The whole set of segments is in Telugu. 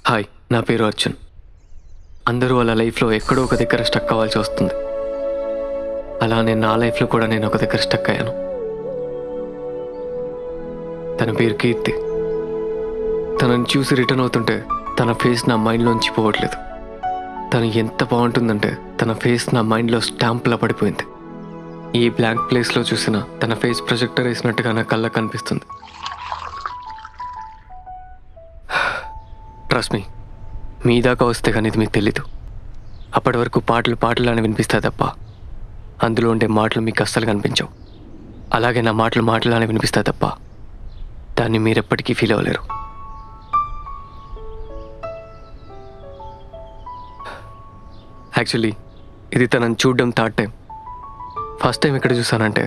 హాయ్, నా పేరు అర్జున్. అందరూ వాళ్ళ లైఫ్లో ఎక్కడో ఒక దగ్గర స్టక్ అవ్వాల్సి వస్తుంది. అలా నేను నా లైఫ్లో కూడా నేను ఒక దగ్గర స్టక్ అయ్యాను. తన పేరు కీర్తి. తనని చూసి రిటర్న్ అవుతుంటే తన ఫేస్ నా మైండ్లోంచి పోవట్లేదు. తను ఎంత బాగుంటుందంటే తన ఫేస్ నా మైండ్లో స్టాంప్లా పడిపోయింది. ఈ బ్లాంక్ ప్లేస్లో చూసిన తన ఫేస్ ప్రొజెక్టర్ వేసినట్టుగా నా కళ్ళకు కనిపిస్తుంది. ట్రస్ట్ మీ దాకా వస్తే కానీ ఇది మీకు తెలీదు. అప్పటి వరకు పాటలు అని వినిపిస్తాయి తప్ప అందులో ఉండే మాటలు మీకు అస్సలు కనిపించవు. అలాగే నా మాటలు అని వినిపిస్తాయి తప్ప దాన్ని మీరు ఎప్పటికీ ఫీల్ అవ్వలేరు. యాక్చువల్లీ ఇది తనని చూడడం థర్డ్ టైం. ఫస్ట్ టైం ఎక్కడ చూసానంటే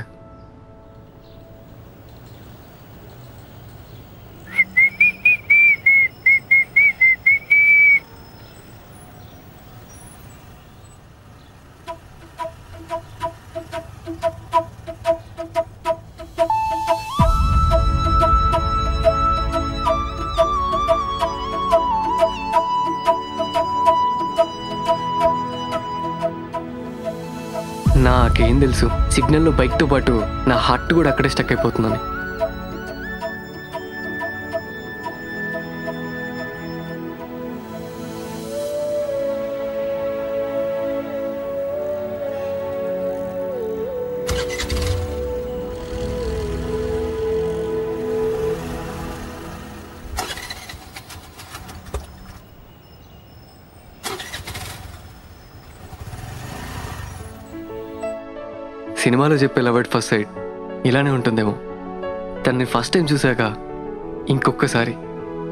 నాకేం తెలుసు సిగ్నల్లో బైక్తో పాటు నా హార్ట్ కూడా అక్కడే స్టక్ అయిపోతుందని. సినిమాలో చెప్పే లవ్ ఎట్ ఫస్ట్ సైట్ ఇలానే ఉంటుందేమో. తనని ఫస్ట్ టైం చూశాక ఇంకొకసారి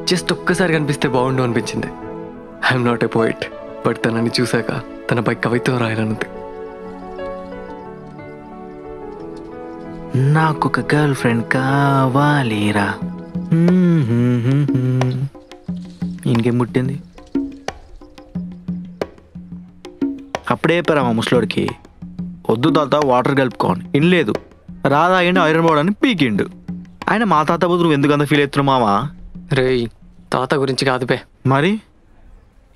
జస్ట్ ఒక్కసారి కనిపిస్తే బాగుండు అనిపించింది. I'm not a poet, but తనని చూశాక తనపై కవిత్వం రాయాలనుంది. నాకొక గర్ల్ ఫ్రెండ్ కావాలిరా. ఇంకేం పుట్టింది అప్పుడే చెప్పారా మా ముసలోడికి, వద్దు తాత వాటర్ కలుపుకోని ఇనలేదు. రాదా అయినా ఐరన్ బోర్డ్ అని పీకిండు. ఆయన మా తాత బదులు నువ్వు ఎందుకు అంత ఫీల్ అవుతున్నావు మావా? రేయ్, తాత గురించి కాదు బే. మరి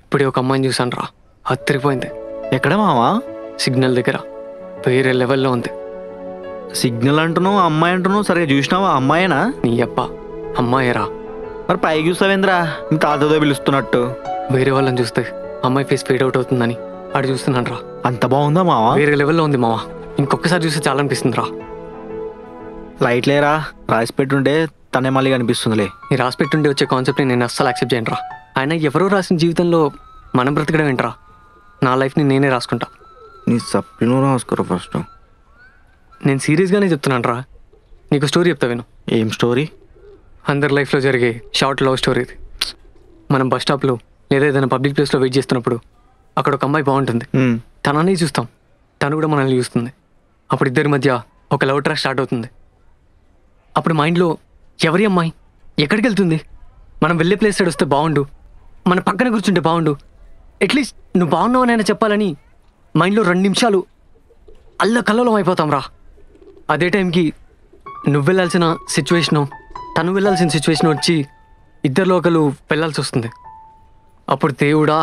ఇప్పుడే ఒక అమ్మాయిని చూసాను రా, అత్తిరిపోయింది. ఎక్కడ మావా? సిగ్నల్ దగ్గర. వేరే లెవెల్లో ఉంది. సిగ్నల్ అంటున్నావు, అమ్మాయి అంటున్నావు, సరిగా చూసినావా? అమ్మాయేనా? నీ అప్ప అమ్మాయేరా. మరి పైకి చూస్తావేంద్రా మీ తాతతో పిలుస్తున్నట్టు? వేరే వాళ్ళని చూస్తే అమ్మాయి ఫేస్ ఫేడ్ అవుట్ అవుతుందని ఆడు చూస్తున్నాను రా. అంత బాగుందా మావా? వేరే లెవెల్లో ఉంది మావా. ఇంకొకసారి చూస్తే చాలా అనిపిస్తుంది రా. లైట్ లేరా, రాసి పెట్టుంటే తనే మళ్ళీ కనిపిస్తుందిలే. ఈ రాసి పెట్టుండే వచ్చే కాన్సెప్ట్ని నేను అస్సలు యాక్సెప్ట్ చేయను రా. ఆయన ఎవరో రాసిన జీవితంలో మనం బ్రతకడం ఏంట్రా? నా లైఫ్ని నేనే రాసుకుంటా. నీ సప్లినో రాసుకోరా ఫస్ట్. నేను సీరియస్గానే చెప్తున్నాను రా. నీకు స్టోరీ చెప్తా విను. ఏం స్టోరీ? అందరి లైఫ్లో జరిగే షార్ట్ లవ్ స్టోరీ ఇది. మనం బస్ స్టాప్లో లేదా ఏదైనా పబ్లిక్ ప్లేస్లో వెయిట్ చేస్తున్నప్పుడు అక్కడ ఒక అమ్మాయి బాగుంటుంది. తనని చూస్తాం, తను కూడా మనల్ని చూస్తుంది. అప్పుడు ఇద్దరి మధ్య ఒక లవ్ ట్రాక్ స్టార్ట్ అవుతుంది. అప్పుడు మైండ్లో ఎవరి అమ్మాయి, ఎక్కడికి వెళ్తుంది, మనం వెళ్ళే ప్లేస్ సైడ్ వస్తే బాగుండు, మన పక్కన కూర్చుంటే బాగుండు, అట్లీస్ట్ నువ్వు బాగున్నావనైనా చెప్పాలని మైండ్లో 2 నిమిషాలు అల్లకల్లోలం అయిపోతాం రా. అదే టైంకి నువ్వు వెళ్ళాల్సిన సిచ్యువేషను, తను వెళ్ళాల్సిన సిచ్యువేషన్ వచ్చి ఇద్దరిలో ఒకరు వెళ్ళాల్సి వస్తుంది. అప్పుడు దేవుడా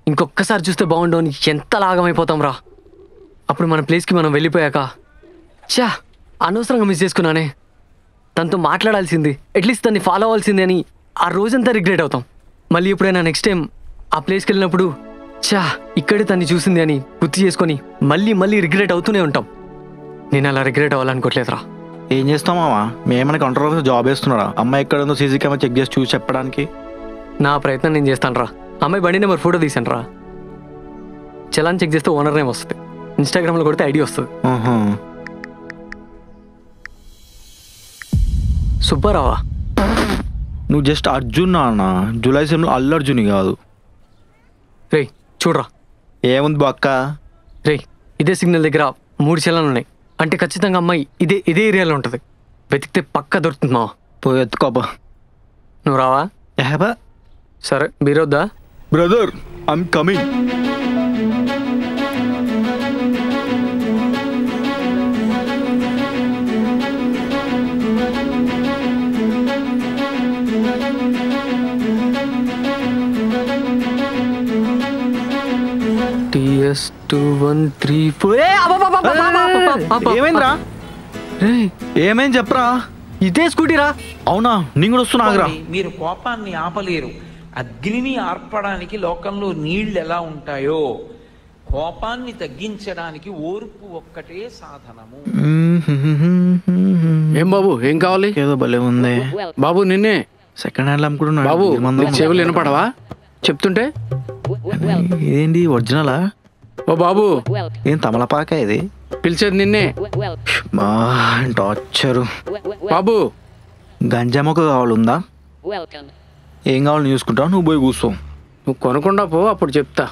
ఇంకొక్కసారి చూస్తే బాగుండు అని ఎంత లాగమైపోతాం రా. అప్పుడు మన ప్లేస్కి మనం వెళ్ళిపోయాక చా అనవసరంగా మిస్ చేసుకున్నానే, తనతో మాట్లాడాల్సింది, అట్లీస్ట్ తన్ని ఫాలో అవ్వాల్సింది అని ఆ రోజంతా రిగ్రెట్ అవుతాం. మళ్ళీ ఎప్పుడైనా నెక్స్ట్ టైం ఆ ప్లేస్కి వెళ్ళినప్పుడు చా ఇక్కడే తన్ని చూసింది అని గుర్తు చేసుకొని మళ్ళీ రిగ్రెట్ అవుతూనే ఉంటాం. నేను అలా రిగ్రెట్ అవ్వాలనుకోవట్లేదురా. ఏం చేస్తాం మావా? మేమన్నా కంట్రోల్ జాబ్ వేస్తున్నారా? అమ్మాయి ఎక్కడ ఉందో సీసీ కెమెరా చెక్ చేసి చూసి చెప్పడానికి నా ప్రయత్నం నేను చేస్తాను రా. అమ్మాయి బండి నెంబర్ ఫోటో తీసాను రా. చలాన్ చెక్ చేస్తే ఓనర్ నేమ్ వస్తుంది, ఇన్స్టాగ్రామ్లో కొడితే ఐడి వస్తుంది. సుబ్బారావా? నువ్వు జస్ట్ అర్జున్ అన్న, జూలై సెమ్లో అల్లు అర్జున్ కాదు. రేయ్ చూడరా. ఏముంది బొక్క? రేయ్ ఇదే సిగ్నల్ దగ్గర 3 సెల్లాలు ఉన్నాయి. అంటే ఖచ్చితంగా అమ్మాయి ఇదే ఏరియాలో ఉంటుంది. వెతికితే పక్కా దొరుకుతుంది మావా. పోయి ఎత్తుకోపా. నువ్వు రావా? ఏహబా సరే బీరొద్దా? Brother I'm coming. ఏమైందిరా? ఏమేం చెప్పరా? ఇదే స్కూటీరా. అవునా, నేను కూడా వస్తున్నా. ఆగరా. మీరు కోపాన్ని ఆపలేరు. అగ్నిని ఆర్పడానికి లోకంలో నీళ్లు ఎలా ఉంటాయో కోపాన్ని తగ్గించడానికి ఓర్పు ఒక్కటే సాధనము. ఏం బాబు ఏం కావాలి? ఏదో భలే ఉంది బాబు నిన్నే. సెకండ్ హ్యాండ్ అమ్ముకుంటున్నా బాబు నీకు చెవులు వినపడవా చెప్తుంటే? ఇదేంటి ఒరిజినలా? ఓ బాబు ఏం తమలపాక ఇది? పిలిచేది నిన్నే. టార్చరు. బాబు గంజా మొక్క కావాలందా? ఏం కావాలని చూసుకుంటావు, నువ్వు పోయి కూర్చో. నువ్వు కొనకుండా పో, అప్పుడు చెప్తా.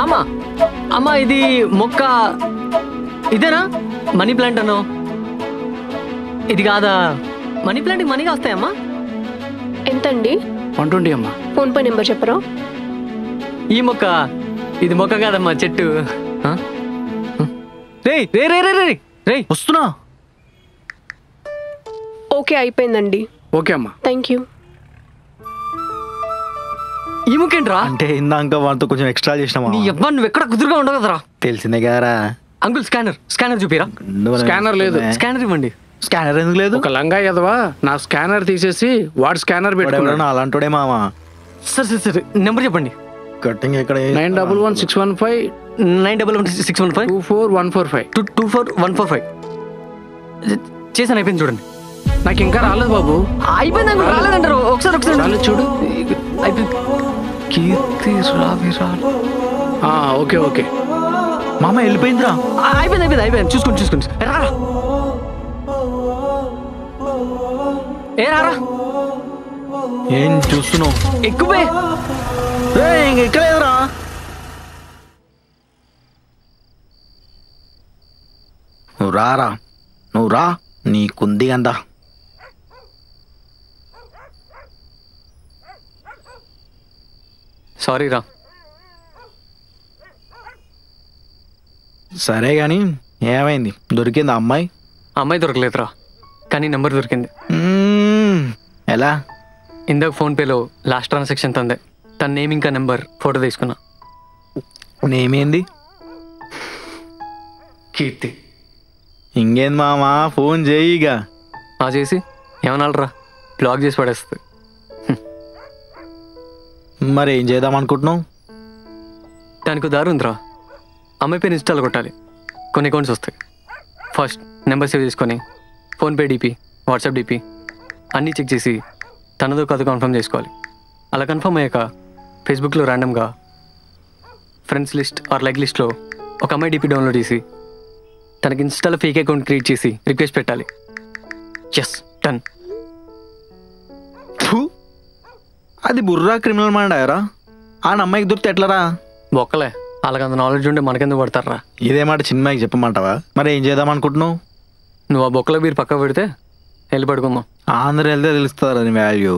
అమ్మా అమ్మా ఇది మొక్క ఇదేనా? మనీ ప్లాంట్ అను. ఇది కాదా? మనీ ప్లాంట్ మనీగా వస్తాయమ్మా? ఎంతండి? 120 అమ్మా. ఫోన్ పే నెంబర్ చెప్పరా? ఈ మొక్క ఇది మొక్క కాదమ్మా, చెట్టు. రే రే రే రే రే రే వస్తున్నా. ఓకే అయిపోయిందండి. ఓకే అమ్మా. Thank you. ఈ ముక్కేంట్రా? అంటే ఇందాక వాటితో కొంచెం ఎక్స్ట్రా చేసినామా? నీ అబ్బా నువ్వు ఎక్కడ కుదురుగా ఉండవు కదరా. తెలిసిందే కదరా. అంకుల్ స్కానర్ చూపిరా. స్కానర్ లేదు. స్కానర్ ఇవ్వండి. స్కానర్ ఎందుకు లేదు? ఒక లంగా ఎదవా నా స్కానర్ తీసేసి వాడు స్కానర్ పెట్టుకున్నాడు. అలాంటోడే మామా. సరే నెంబర్ చెప్పండి. కట్టింగ్ ఎక్కడ? 911615 911615 24145 24145. చేశాను, అయిపోయింది చూడండి. నాకు ఇంకా రాలేదు బాబు. అయిపోయింది అంకుల్. రాలేదంటారు. ఒకసారి రాలేదు చూడు. అయిపోయింది. కీర్తి రావిరాలు. ఓకే ఓకే మామ వెళ్ళిపోయిందిరా. అయిపోయింది చూసుకోండి. రారా రారా. ఏం చూస్తున్నావు? ఎక్కువే ఎక్కలేదురా. నువ్వు రారా, నువ్వు రా, నీకుంది అందా. సారీ రా. సరే గాని ఏమైంది? దొరికింది అమ్మాయి? అమ్మాయి దొరకలేదురా, కానీ నెంబర్ దొరికింది. ఎలా? ఇందాక ఫోన్పేలో లాస్ట్ ట్రాన్సాక్షన్ తందే. తన నేమ్ ఇంకా నెంబర్ ఫోటో తీసుకున్నా. నేమేంది? కీర్తి. ఇంకేంది మామా, ఫోన్ చేయిగా. చేసి ఏమనాలరా, బ్లాక్ చేసి పడేస్తుంది. మరి ఏం చేద్దాం అనుకుంటున్నావు? దానికి దారి ఉందిరా. అమ్మాయి పేరు ఇన్స్టాల్ కొట్టాలి, కొన్ని అకౌంట్స్ వస్తాయి. ఫస్ట్ నెంబర్ సేవ్ చేసుకొని ఫోన్పే డీపీ, వాట్సాప్ డీపీ అన్నీ చెక్ చేసి తనదో కథ కన్ఫర్మ్ చేసుకోవాలి. అలా కన్ఫర్మ్ అయ్యాక ఫేస్బుక్లో ర్యాండమ్గా ఫ్రెండ్స్ లిస్ట్ ఆర్ లైక్ లిస్ట్లో ఒక అమ్మాయి డీపీ డౌన్లోడ్ చేసి తనకి ఇన్స్టాలో ఫేక్ అకౌంట్ క్రియేట్ చేసి రిక్వెస్ట్ పెట్టాలి. Yes done. అది బుర్రా క్రిమినల్ మైండారా? ఆ అమ్మాయికి దొరికితే ఎట్లరా? బొక్కలే, వాళ్ళకి అంత నాలెడ్జ్ ఉంటే మనకెందుకు పడతారా? ఇదే మాట చిన్నమాయికి చెప్పమంటావా? మరి ఏం చేద్దాం అనుకుంటున్నావు? నువ్వు ఆ బొక్కలో మీరు పక్క పెడితే వెళ్ళి పడుకుందాం. అందరూ వెళ్తే తెలుస్తారు అది వాల్యూ.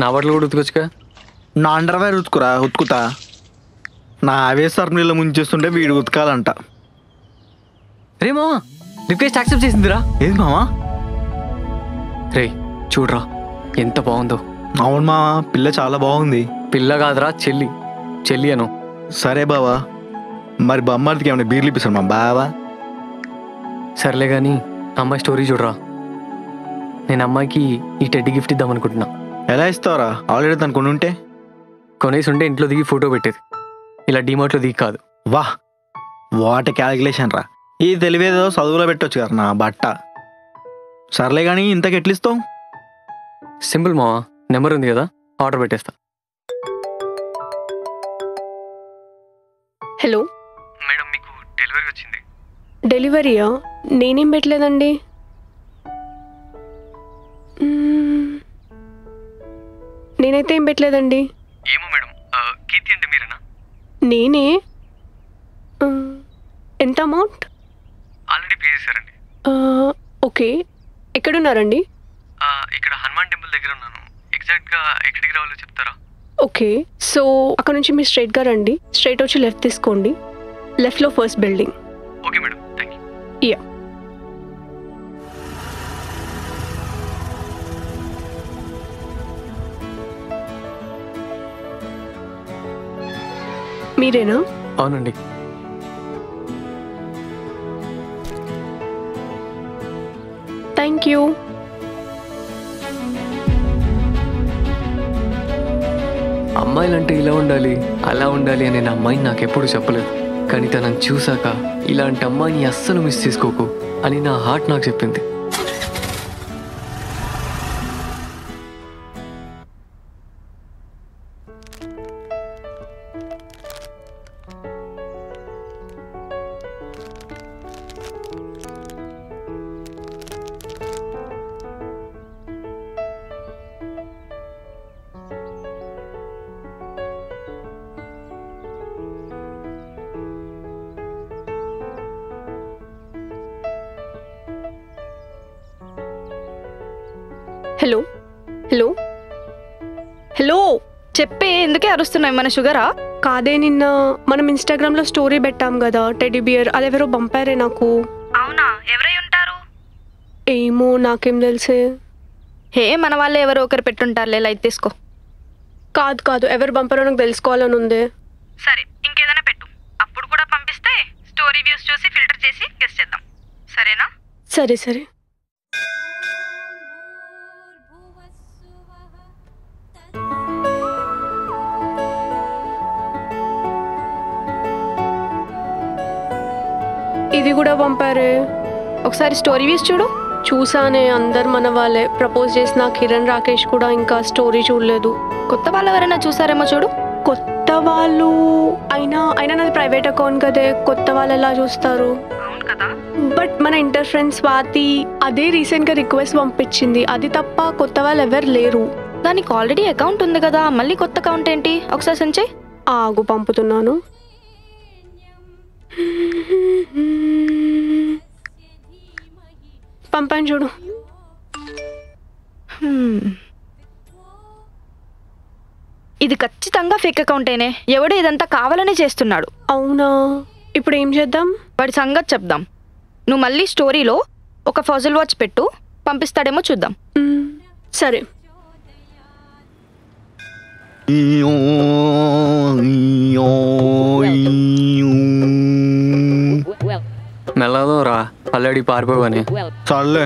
నా బట్టలు కూడా ఉతుకొచ్చుగా. నా అండర్వేర్ ఉతుకురా, ఉతుకుతా. నా ఆవేశం నీళ్ళు ముంచేస్తుంటే వీడు ఉతకాలంట. రే మామా, రిక్వెస్ట్ యాక్సెప్ట్ చేసిందిరా. ఏది మామా? రే చూడరా ఎంత బాగుందో. అవును మామా, పిల్ల చాలా బాగుంది. పిల్ల కాదురా, చెల్లి అను. సరే బావా, మరి బొమ్మడికి ఏమైనా బీర్లు ఇప్పిస్తాను మా బావా. సర్లే కానీ అమ్మాయి స్టోరీ చూడరా. నేను అమ్మాయికి ఈ టెడ్డీ గిఫ్ట్ ఇద్దాం అనుకుంటున్నా. ఎలా ఇస్తావరా? ఆల్రెడీ తను కొని ఉంటే. కొనేసి ఉంటే ఇంట్లో దిగి ఫోటో పెట్టేది, ఇలా డిమార్ట్లో దిగి కాదు. వాహ్, వాట్ క్యాలిక్యులేషన్ రా. ఈ తెలివేదో చదువులో పెట్టొచ్చు కదా నా బట్ట. సర్లే కానీ ఇంతకు ఎట్లిస్తావు? సింపుల్ మావా, నెంబర్ ఉంది కదా, ఆర్డర్ పెట్టేస్తా. హలో మేడం మీకు డెలివరీ వచ్చింది. డెలివరీయా? నేనేం పెట్టలేదండి. నేనైతే ఏం పెట్టలేదండి. ఏమో మేడం, కీర్తి అంటే మీరేనా? నేనే. ఎంత అమౌంట్? ఆల్రెడీ పే చేశారండి. ఓకే, ఎక్కడున్నారండి? ఇక్కడ హనుమాన్ టెంపుల్ దగ్గర ఉన్నాను. ఎగ్జాక్ట్గా ఎక్కడికి రావాలో చెప్తారా? ఓకే, సో అక్కడ నుంచి మీరు స్ట్రైట్గా రండి. స్ట్రైట్ వచ్చి లెఫ్ట్ తీసుకోండి. లెఫ్ట్లో first building. Okay madam, thank you. Yeah. మీరేనా? అవునండి. Thank you. అమ్మాయిలంటే ఇలా ఉండాలి, అలా ఉండాలి అని నా అమ్మాయిని నాకెప్పుడు చెప్పలేదు. కానీ తనని చూశాక ఇలాంటి అమ్మాయిని అస్సలు మిస్ చేసుకోకు అని నా హార్ట్ నాకు చెప్పింది. Hello hello hello. చెప్పే, ఎందుకే అరుస్తున్నాయి? మన షుగరా? కాదే, నిన్న మనం ఇన్స్టాగ్రామ్లో స్టోరీ పెట్టాం కదా టెడ్డీ బియర్, అదెవరో పంపారే నాకు. అవునా? ఎవరై ఉంటారు? ఏమో, నాకేం తెలిసే. హే, మన వాళ్ళే ఎవరో ఒకరు పెట్టుంటారులే, లైట్ తీసుకో. కాదు కాదు, ఎవరు పంపారో నాకు తెలుసుకోవాలని ఉంది. సరే, ఇంకేదైనా పెట్టు. అప్పుడు కూడా పంపిస్తే స్టోరీ వ్యూస్ చూసి ఫిల్టర్ చేసి గెస్ చేద్దాం, సరేనా? సరే సరే. ఇది కూడా పంపారే. ఒకసారి స్టోరీ వ్యూస్ చూడు. చూసానే, అందరు మన వాళ్ళే. ప్రపోజ్ చేసిన కిరణ్ రాకేష్ కూడా ఇంకా స్టోరీ చూడలేదు. కొత్త వాళ్ళు ఎవరైనా చూసారేమో చూడు. కొత్త వాళ్ళు అయినా నాది ప్రైవేట్ అకౌంట్ కదే, కొత్త వాళ్ళు ఎలా చూస్తారు? అవును కదా. బట్ మన ఇంటర్ ఫ్రెండ్ స్వాతి అదే రీసెంట్గా రిక్వెస్ట్ పంపించింది. అది తప్ప కొత్త వాళ్ళు ఎవరు లేరు. దానికి ఆల్రెడీ అకౌంట్ ఉంది కదా, మళ్ళీ కొత్త అకౌంట్ ఏంటి? ఒకసారి సెండ్ చేయి. ఆగు, పంపుతున్నాను. పంపాను చూడు. ఇది ఖచ్చితంగా ఫేక్ అకౌంటేనే. ఎవడో ఇదంతా కావాలని చేస్తున్నాడు. అవునా? ఇప్పుడు ఏం చేద్దాం? వాడి సంగతి చెప్దాం. నువ్వు మళ్ళీ స్టోరీలో ఒక ఫజల్ వాచ్ పెట్టు, పంపిస్తాడేమో చూద్దాం. సరే. మెల్లదో రా, ఆల్రెడీ పారిపోవని. చాలే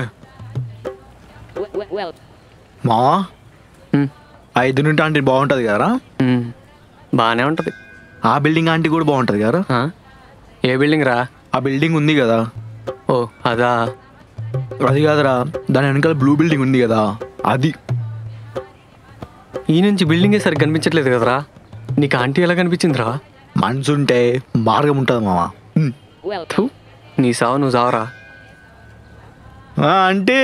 మా 5 నుండి ఆంటీ బాగుంటుంది కదరా? బాగానే ఉంటుంది. ఆ బిల్డింగ్ ఆంటీ కూడా బాగుంటుంది కదరా? ఏ బిల్డింగ్ రా? ఆ బిల్డింగ్ ఉంది కదా. ఓ అదా? అది కాదురా, దాని వెనకాల బ్లూ బిల్డింగ్ ఉంది కదా, అది. ఈ నుంచి బిల్డింగే సరిగ్గా కనిపించట్లేదు కదరా. నీకు ఆంటీ ఎలా కనిపించిందిరా? మనసు ఉంటే మార్గం ఉంటుంది మామ. నీ సావు నువ్వు సావరా. ఆంటీ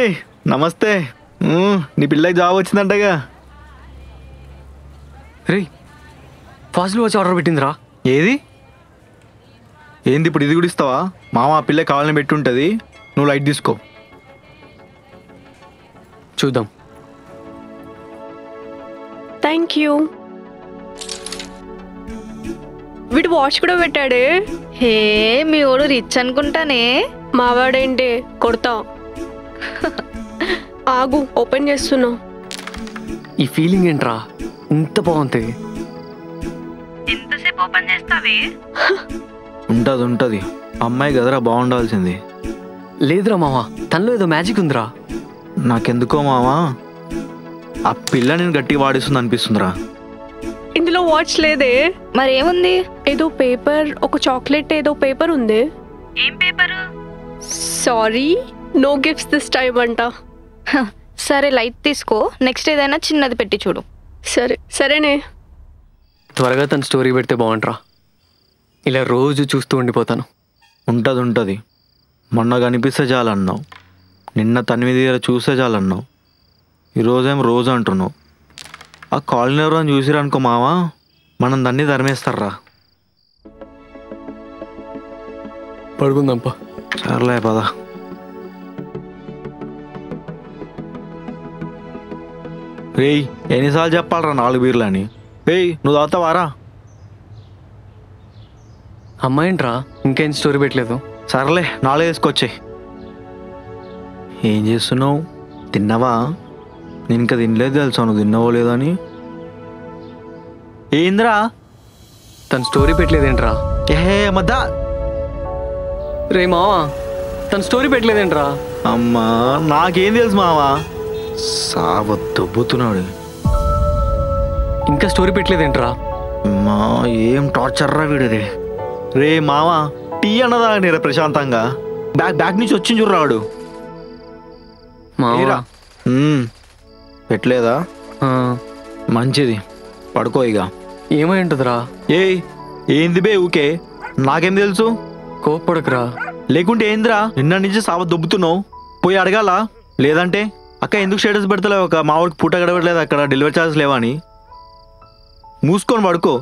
నమస్తే. నీ పిల్లకి జాబ్ వచ్చిందంటగా. రే, ఫాస్ట్లో వచ్చి ఆర్డర్ పెట్టిందిరా. ఏది? ఏంది ఇప్పుడు? ఇది కూడా ఇస్తావా? మామ ఆ పిల్ల కావాలని పెట్టి ఉంటుంది, నువ్వు లైట్ తీసుకో. చూద్దాం. Thank you. వీడు వాచ్ కూడా పెట్టాడే. హే, మీ ఓడు రిచ్ అనుకుంటానే. మావాడేంటే కొడతా. ఆగు, ఓపెన్ చేస్తున్నా. ఈ ఫీలింగ్ ఏంట్రా ఇంత బాగుంది? ఎంతసేపు ఓపెన్ చేస్తావి? ఉంటుంది. అమ్మాయి కదరా బాగుండాల్సింది. లేదురా మావా, తనలో ఏదో మ్యాజిక్ ఉందిరా. నాకెందుకో మావా ఆ పిల్ల నేను గట్టిగా వాడిస్తుంది అనిపిస్తుందిరా. ఇందులో వాచ్ లేదే. మరేముంది? ఏదో పేపర్, ఒక చాక్లెట్ ఏదో పేపర్ ఉంది. ఏం paper? Sorry, no gifts this time అంట. సరే లైట్ తీసుకో, నెక్స్ట్ ఏదైనా చిన్నది పెట్టి చూడు. సరేనే. త్వరగా తన స్టోరీ పెడితే బాగుంటారా, ఇలా రోజు చూస్తూ ఉండిపోతాను. ఉంటుంది. మొన్న కనిపిస్తే చాలన్నావు, నిన్న తనిమిది చూస్తే చాలన్నావు, ఈరోజేం రోజు అంటున్నావు. ఆ కాలనీ ఎవరైనా చూసిరనుకో మావా, మనం దాన్ని ధర్మేస్తారా. పడుకుందాంపా. సర్లే పద. రేయ్ ఎన్నిసార్లు చెప్పాలరా 4 బీర్లు అని. నువ్వు తాగుతావారా? అమ్మాయింట్రా ఇంకేం స్టోరీ పెట్టలేదు. సర్లే 4 వేసుకొచ్చాయి. ఏం చేస్తున్నావు? తిన్నావా? నేను ఇంకా తినలేదు తెలుసా, నువ్వు తిన్నావో లేదని. ఏంద్రా తన స్టోరీ పెట్టలేదేంట్రా? మద్దా రే మావా, తన స్టోరీ పెట్టలేదేంట్రా? అమ్మా నాకేం తెలుసు మావా, సావ దొబ్బుతున్నాడు. ఇంకా స్టోరీ పెట్టలేదేంట్రా? అమ్మా ఏం టార్చర్ రా వీడు. రే మావా, టీ అన్నదా నీరా ప్రశాంతంగా. బ్యాక్ నుంచి వచ్చింది చూడరాడు. మావా పెట్టలేదా? మంచిది, పడుకో ఇక. ఏమై ఉంటుందిరా? ఏంది బే ఊకే, నాకేం తెలుసు. కోప్పడకురా. లేకుంటే ఏందిరా, నిన్న నుంచి సావ దొబ్బుతున్నావు, పోయి అడగాల. లేదంటే అక్క ఎందుకు స్టేటస్ పెడతలేవు, ఒక మా ఊరికి పూట గడవట్లేదు అక్కడ డెలివరీ ఛార్జెస్ లేవా అని. మూసుకొని పడుకో.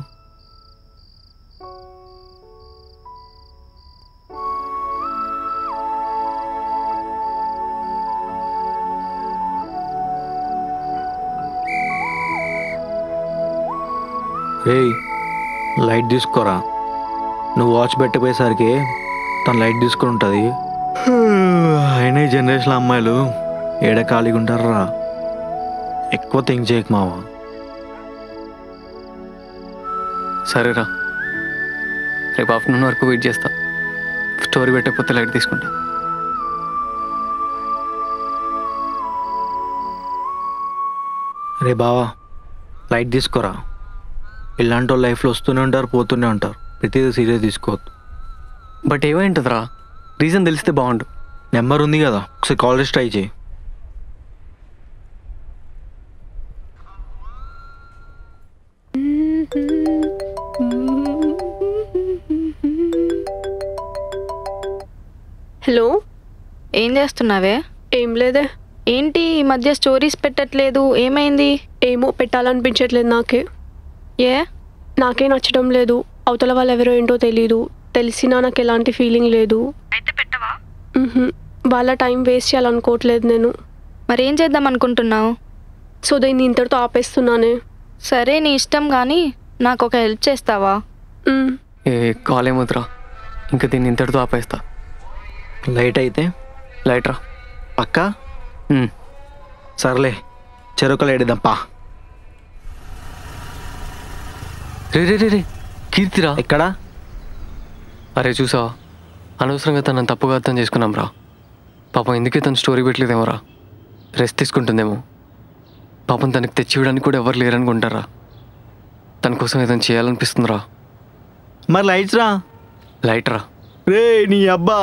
లైట్ తీసుకోరా, నువ్వు వాచ్ పెట్టపోయేసరికి తను లైట్ తీసుకుని ఉంటుంది. అయినా ఈ జనరేషన్ అమ్మాయిలు ఏడ ఖాళీగా ఉంటారా. ఎక్కువ థింక్ చేయకు మావా. సరేరా, రేపు ఆఫ్టర్నూన్ వరకు వెయిట్ చేస్తా. స్టోరీ పెట్టకపోతే లైట్ తీసుకుంటా. రే బావా, లైట్ తీసుకోరా. ఇలాంటి వాళ్ళు లైఫ్లో వస్తూనే ఉంటారు, పోతూనే ఉంటారు. ప్రతిదీ సీరియస్ తీసుకోవద్దు. బట్ ఏమై ఉంటుందిరా? రీజన్ తెలిస్తే బాగుండు. నెంబర్ ఉంది కదా, ఒకసారి కాల్ చేసి ట్రై చేయి. హలో, ఏం చేస్తున్నావే? ఏం లేదే. ఏంటి ఈ మధ్య స్టోరీస్ పెట్టట్లేదు, ఏమైంది? ఏమో పెట్టాలనిపించట్లేదు నాకే. ఏ? నాకే నచ్చడం లేదు. అవతల వాళ్ళు ఎవరో ఏంటో తెలీదు, తెలిసినా నాకు ఎలాంటి ఫీలింగ్ లేదు. అయితే పెట్టవా? వాళ్ళ టైం వేస్ట్ చేయాలనుకోవట్లేదు నేను. మరేం చేద్దాం అనుకుంటున్నావు? సో దీన్ని ఇంతటితో ఆపేస్తున్నానే. సరే నీ ఇష్టం, కానీ నాకు ఒక హెల్ప్ చేస్తావా? కాల్ ఏమవుతురా, ఇంకా దీన్ని ఇంతటితో ఆపేస్తా. లైట్ అయితే లైట్ రా పక్క. సర్లే చెరుకు లేడిదప్పా. రే కీర్తిరా. ఎక్కడ? అరే చూసావా, అనవసరంగా తనని తప్పుగా అర్థం చేసుకున్నాం రా. పాపం ఎందుకే తను స్టోరీ పెట్టలేదేమో రా. రెస్ట్ తీసుకుంటుందేమో. పాపం తనకి తెచ్చి ఇవ్వడానికి కూడా ఎవరు లేరనుకుంటారా. తన కోసం ఏదైనా చేయాలనిపిస్తుందిరా. మరి లైట్స్ రా. లైట్ రా. రే నీ అబ్బా,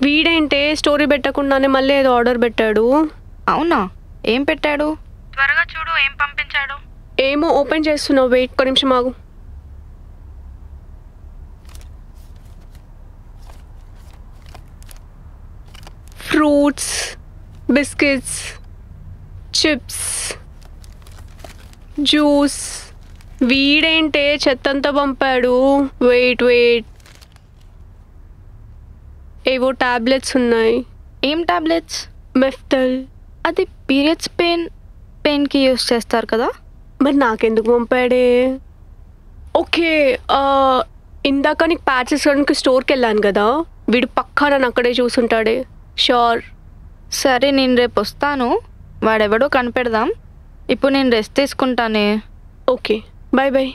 వీడేంటే స్టోరీ పెట్టకుండానే మళ్ళీ ఏదో ఆర్డర్ పెట్టాడు. అవునా, ఏం పెట్టాడు? త్వరగా చూడు, ఏం పంపించాడు. ఏమో ఓపెన్ చేస్తున్నావు, వెయిట్ ఒక నిమిషం ఆగు. Fruits, biscuits, chips, juice. వీడేంటే చెత్తంతా పంపాడు. వెయిట్ ఏవో టాబ్లెట్స్ ఉన్నాయి. ఏం టాబ్లెట్స్? మెఫ్టల్. అది పీరియడ్స్ పెయిన్కి యూస్ చేస్తారు కదా. మరి నాకెందుకు పంపాడే? ఓకే, ఇందాక నీకు ప్యాచెస్ కొనడానికి స్టోర్కి వెళ్ళాను కదా, వీడు పక్కా నన్ను అక్కడే చూసుంటాడే, షూర్. సరే నేను రేపు వస్తాను, వాడెవడో కనిపెడదాం. ఇప్పుడు నేను రెస్ట్ తీసుకుంటానే. Okay, bye.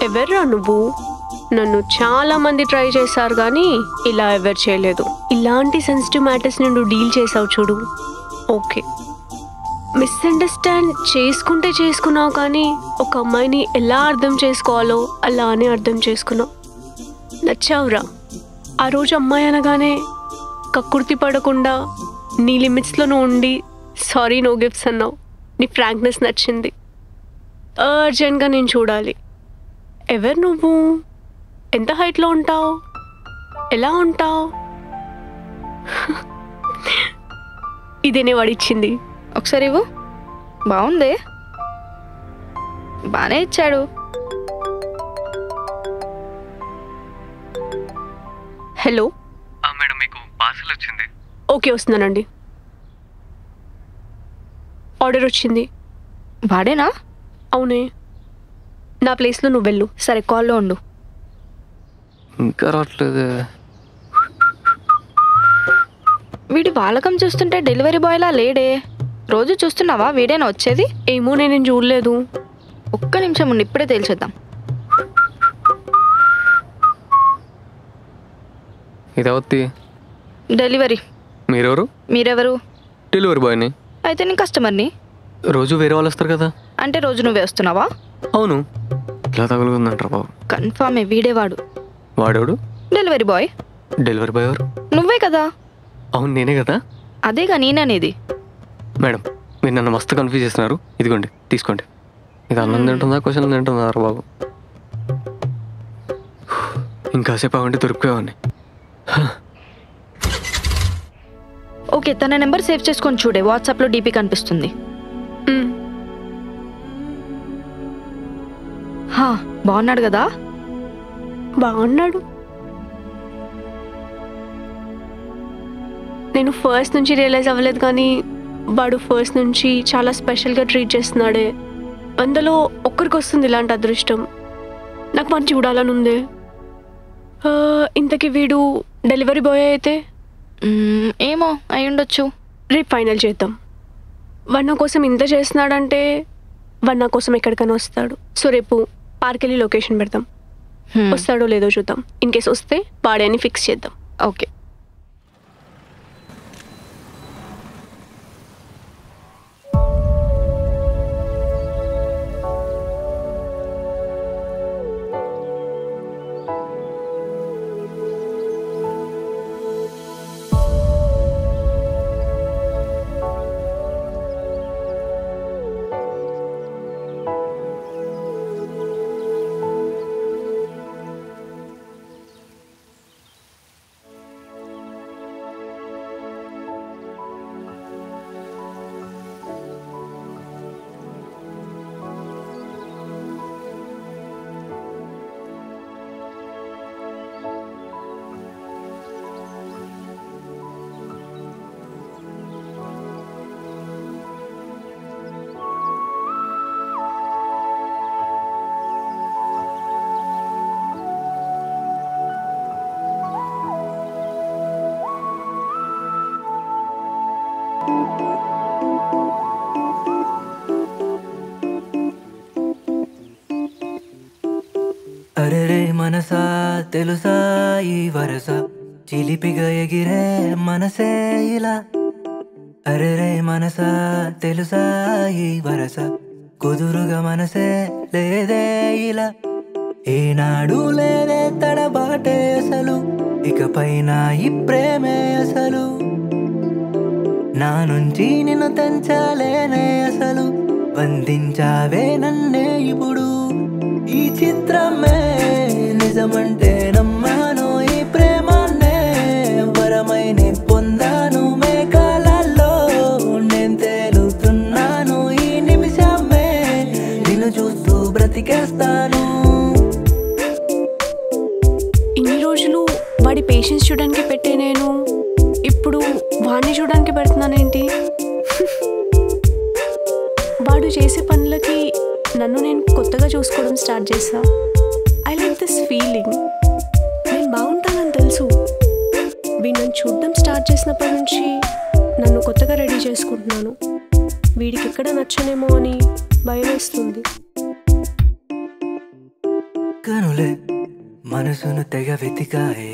ఎవర్రా నువ్వు? నన్ను చాలా మంది ట్రై చేశారు కానీ ఇలా ఎవరు చేయలేదు. ఇలాంటి సెన్సిటివ్ మ్యాటర్స్ నువ్వు డీల్ చేసావు చూడు. ఓకే, మిస్అండర్స్టాండ్ చేసుకుంటే చేసుకున్నావు కానీ ఒక అమ్మాయిని ఎలా అర్థం చేసుకోవాలో అలానే అర్థం చేసుకున్నావు. నచ్చావురా. ఆ రోజు అమ్మాయి అనగానే కక్కుర్తి పడకుండా నీ లిమిట్స్లో ఉండి సారీ నో గిఫ్ట్స్ అన్నావు. నీ ఫ్రాంక్నెస్ నచ్చింది. అర్జెంట్గా నేను చూడాలి. ఎవరు నువ్వు? ఎంత హైట్లో ఉంటావు? ఎలా ఉంటావు? ఇదేనే వాడిచ్చింది. ఒకసారి ఇవ్వు. బాగుంది, బాగానే ఇచ్చాడు. హలో మేడం, మీకు పార్సల్ వచ్చింది. ఓకే, వస్తున్నానండి. ఆర్డర్ వచ్చింది. వాడేనా? అవునే, నా ప్లేస్లో నువ్వు వెళ్ళు. సరే, కాల్లో ఉండు. ఇంకా రావట్లేదు. వీడి వాలకం చూస్తుంటే డెలివరీ బాయ్లా లేడే. రోజు చూస్తున్నావా? వీడేనా వచ్చేది? ఏమో, నేను చూడలేదు. ఒక్క నిమిషం ఉండి ఇప్పుడే తేల్చేద్దాం. ఇదవుద్ది. డెలివరీ. మీరెవరు? మీరెవరు? డెలివరీ బాయ్ని. అయితే నీ కస్టమర్ని. రోజు వేరే వాళ్ళు వస్తారు కదా. అంటే రోజు నువ్వే వస్తున్నావా? అవును. ఇలా తగులుకుందంటారా బాబు? కన్ఫామే వీడేవాడు. వాడేవాడు? Delivery boy. డెలివరీ బాయ్ ఎవరు? నువ్వే కదా. అవును, నేనే కదా. అదేగా నేననేది. మేడం, మీరు నన్ను మస్తు కన్ఫ్యూజ్ చేస్తున్నారు. ఇదిగోండి, తీసుకోండి. ఇది అన్నం తింటుందా, క్వశ్చన్ తింటుందా బాబు? ఇంకాసేపు అవంటే దొరికిపోయావని. ఓకే, తన నెంబర్ సేవ్ చేసుకొని చూడే. వాట్సాప్లో డీపీ కనిపిస్తుంది. బాగున్నాడు కదా? బాగున్నాడు. నేను ఫస్ట్ నుంచి రియలైజ్ అవ్వలేదు కానీ వాడు ఫస్ట్ నుంచి చాలా స్పెషల్గా ట్రీట్ చేస్తున్నాడే. అందులో ఒక్కరికి వస్తుంది ఇలాంటి అదృష్టం. నాకు మంచి చూడాలని ఉంది. ఇంతకీ వీడు డెలివరీ బాయ్ అయితే? ఏమో అయి ఉండొచ్చు. రేపు ఫైనల్ చేద్దాం. వాడు నా కోసం ఇంత చేస్తున్నాడంటే వాడు నా కోసం ఎక్కడికైనా వస్తాడు. సో రేపు పార్క్ వెళ్ళి లొకేషన్ పెడతాం. వస్తాడో లేదో చూద్దాం. ఇన్ కేస్ వస్తే వాడే అని ఫిక్స్ చేద్దాం. ఓకే. అరెరే మనసా తెలుసా ఈ వరస చిలిపిగా ఎగిరే మనసే ఇలా. అరెరే మనసా తెలుసా ఈ వరస కుదురుగా మనసే లేదే ఇలా. ఏనాడు లేదే తడబాటే అసలు, ఇకపైన ఈ ప్రేమే అసలు. నా నుంచి నిన్ను తెంచాలేనే అసలు, బంధించావే నన్నే ఇప్పుడు. ఈ చిత్రమే నిజమంటే నమ్మాను, ఈ ప్రేమాన్నే వరమై నే పొందాను. మేఘాలలో నేను తేలుతున్నాను, ఈ నిమిషమే నిన్ను చూస్తూ బ్రతికేస్తాను. ఇన్ని రోజులు వాడి పేషెన్స్ చూడడానికి పెట్టే నేను ఇప్పుడు వాడిని చూడడానికి పెడుతున్నానేంటి? వాడు చేసే పనులకి నన్ను నేను కొత్తగా చూసుకోవడం స్టార్ట్ చేసా. I like this feeling. నేను బాగుంటానని తెలుసు. వీడు నన్ను చూడడం స్టార్ట్ చేసినప్పటి నుంచి నన్ను కొత్తగా రెడీ చేసుకుంటున్నాను. వీడికి ఎక్కడ నచ్చనేమో అని భయం వేస్తుంది. దొరకనులే మనసును తెగ వెతికాయే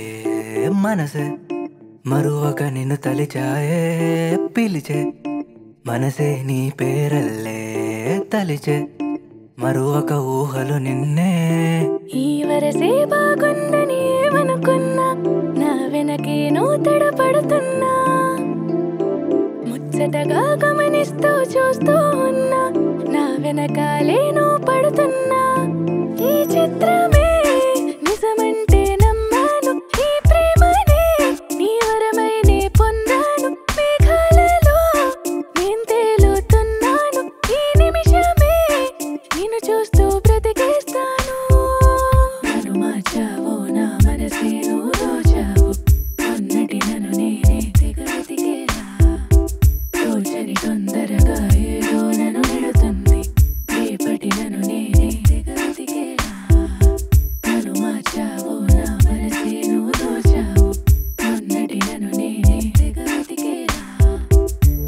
మనసే మరువక నిన్ను తలిచాయే పిలిచే మనసే నీ పేరల్లే తలిచే మరువక ఊహలు నిన్నే ఈ వరసే బాగుందని ఏమనుకున్నా నా వెనకేనో తడపడుతున్నా ముచ్చటగా గమనిస్తూ చూస్తూ ఉన్నా నా వెనకాలేనో పడుతున్నా ఈ చిత్రమే నిజమంటే నమ్మాను ఈ ప్రేమనే నీ వరమైనే పొందాను మేఘాలలో నేను తేలుతున్నాను ఈ నిమిషమే నిన్ను చూస్తూ బ్రతికేస్తాను నన్ను మార్చావు నా మనసే నువ్వు దోచావు మొన్నటి నన్ను నేనే తెగ వెతికేలా తోచని తొందరగా ఏదో నన్ను నెడుతుంది రేపటి నన్ను నేనే తెగ వెతికేలా నన్ను మార్చావు నా మనసే నువ్వు దోచావు మొన్నటి నన్ను నేనే తెగ వెతికేలా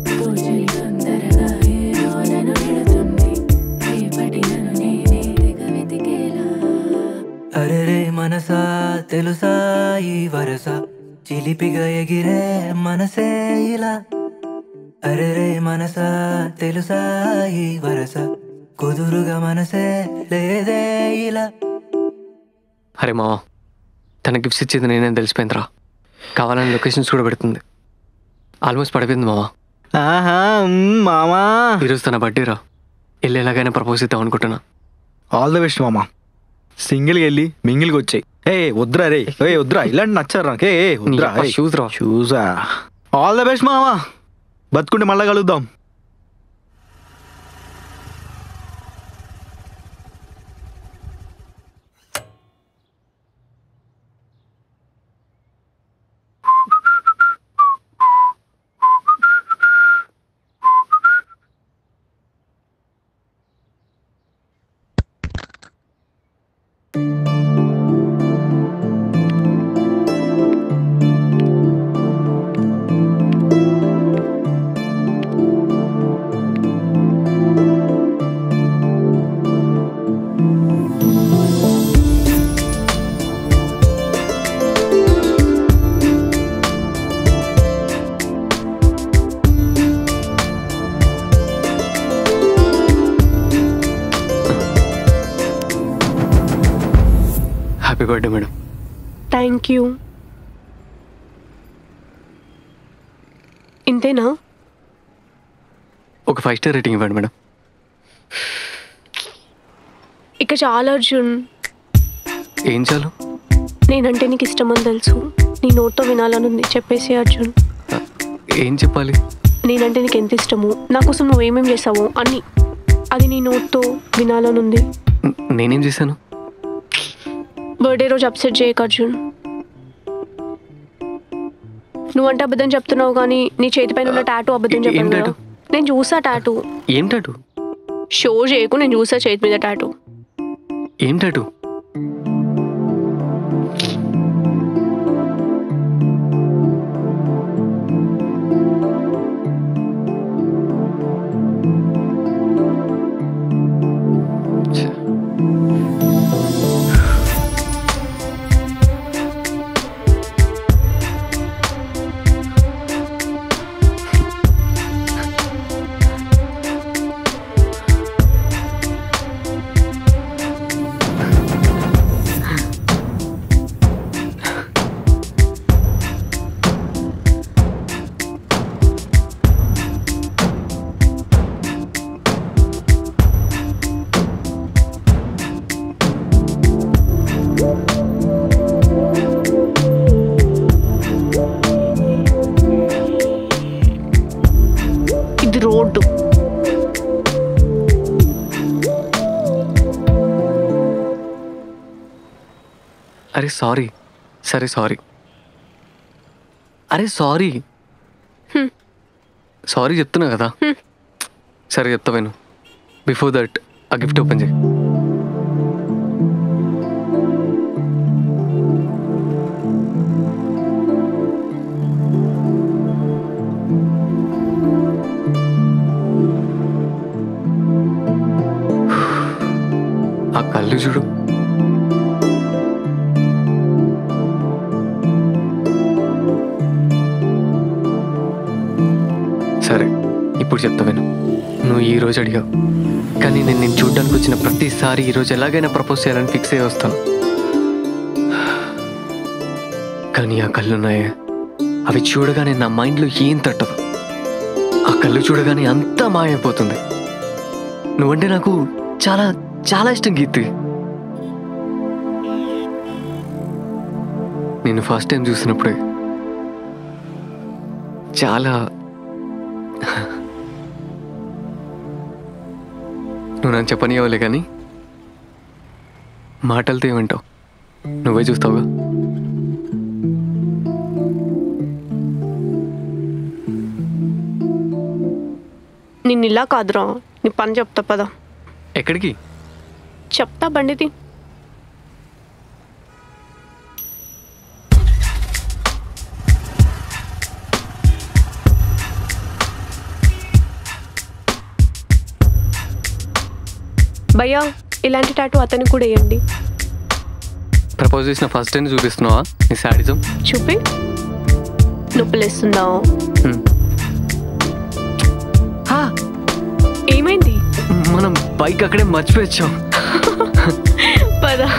తోచని తొందరగా ఏదో నన్ను నెడుతుంది రేపటి నన్ను నేనే తెగ వెతికేలా అరెరే మనసా తెలుసా ఈ వరస చిలిపిగా ఎగిరే మనసే ఇలా అరెరే మనసా తెలుసా ఈ వరస కుదురుగా మనసే లేదే ఇలా అరే మావా తన గిఫ్ట్స్ ఇచ్చేది నేనే తెలిసిపోయిందిరా. కావాలని లొకేషన్స్ కూడా పెడుతుంది. ఆల్మోస్ట్ పడిపోయింది మావా. ఆహా మామా ఈరోజు తన బర్త్డే రా. వెళ్ళి ఎలాగైనా ప్రపోజ్ ఇద్దాం అనుకుంటున్నా. ఆల్ ద బెస్ట్ మామా. సింగిల్కి వెళ్ళి మింగిల్కి వచ్చాయి. వద్దురా రే వద్దురా ఇలాంటి నచ్చారు నాకు. వద్దురా షూస్ రా. చూసా. ఆల్ ద బెస్ట్ మామా. బతుకుంటే మళ్ళా కలుద్దాం. Happy birthday madam. Thank you. ఇంతేనా? ఒక 5 స్టార్ రేటింగ్ ఇవ్వండి మేడం. ఇక చాలా అర్జున్. ఏం చాలు? నేనంటే నీకు ఇష్టమని తెలుసు. నీ నోట్తో వినాలనుంది. చెప్పేసి అర్జున్. ఏం చెప్పాలి? నేనంటే నీకు ఎంత ఇష్టమో, నా కోసం నువ్వేమేం చేసావో అన్నీ అది నీ నోట్తో వినాలనుంది. నేనేం చేశాను? బర్త్డే రోజు అప్సెట్ చేయకు అర్జున్. నువ్వంటే అబద్ధం చెప్తున్నావు కానీ నీ చేతి పైన ఉన్న టాటూ అబద్ధం చెప్పాను కదా. నేను చూసా టాటూ. ఏం టాటూ? షో చేయకు. నేను చూసా చేతి మీద టాటూ. ఏం టాటూ? ఇది రోడ్డు. అరే సారీ. సరే సారీ. అరే సారీ. సారీ చెప్తున్నా కదా. సరే చెప్తా విను. బిఫోర్ దట్ ఆ గిఫ్ట్ ఓపెన్ చేయి. ఆ కళ్ళు చూడు. ఇప్పుడు చెప్తా విను. నువ్వు ఈ రోజు అడిగావు, కానీ నేను చూడ్డానికి వచ్చిన ప్రతిసారి ఈరోజు ఎలాగైనా ప్రపోజ్ చేయాలని ఫిక్స్ అయ్యి వస్తాను. కానీ ఆ కళ్ళున్నాయే, అవి చూడగానే నా మైండ్లో ఏం తట్టదు. ఆ కళ్ళు చూడగానే అంతా మాయమైపోతుంది. నువ్వంటే నాకు చాలా చాలా ఇష్టం గీతి. నేను ఫస్ట్ టైం చూసినప్పుడే చాలా నువ్వు నాకు చెప్పనివ్వలే, కానీ మాటలతో ఏమంటావు నువ్వే చూస్తావుగా. నిన్ను ఇలా కాదురా, నీ పని చెప్తా పదా. ఎక్కడికి? చెప్తా బండిది. భయ్యా, ఇలాంటి టాటూ అతనికి కూడా వేయండి. ప్రపోజ్ చేసిన ఫస్ట్ టైం చూపిస్తున్నావా నీ శాడిజం? చూపి. నొప్పిలేస్తుందా? ఏమైంది? మనం బైక్ అక్కడే మర్చిపోయొచ్చాం. పదా.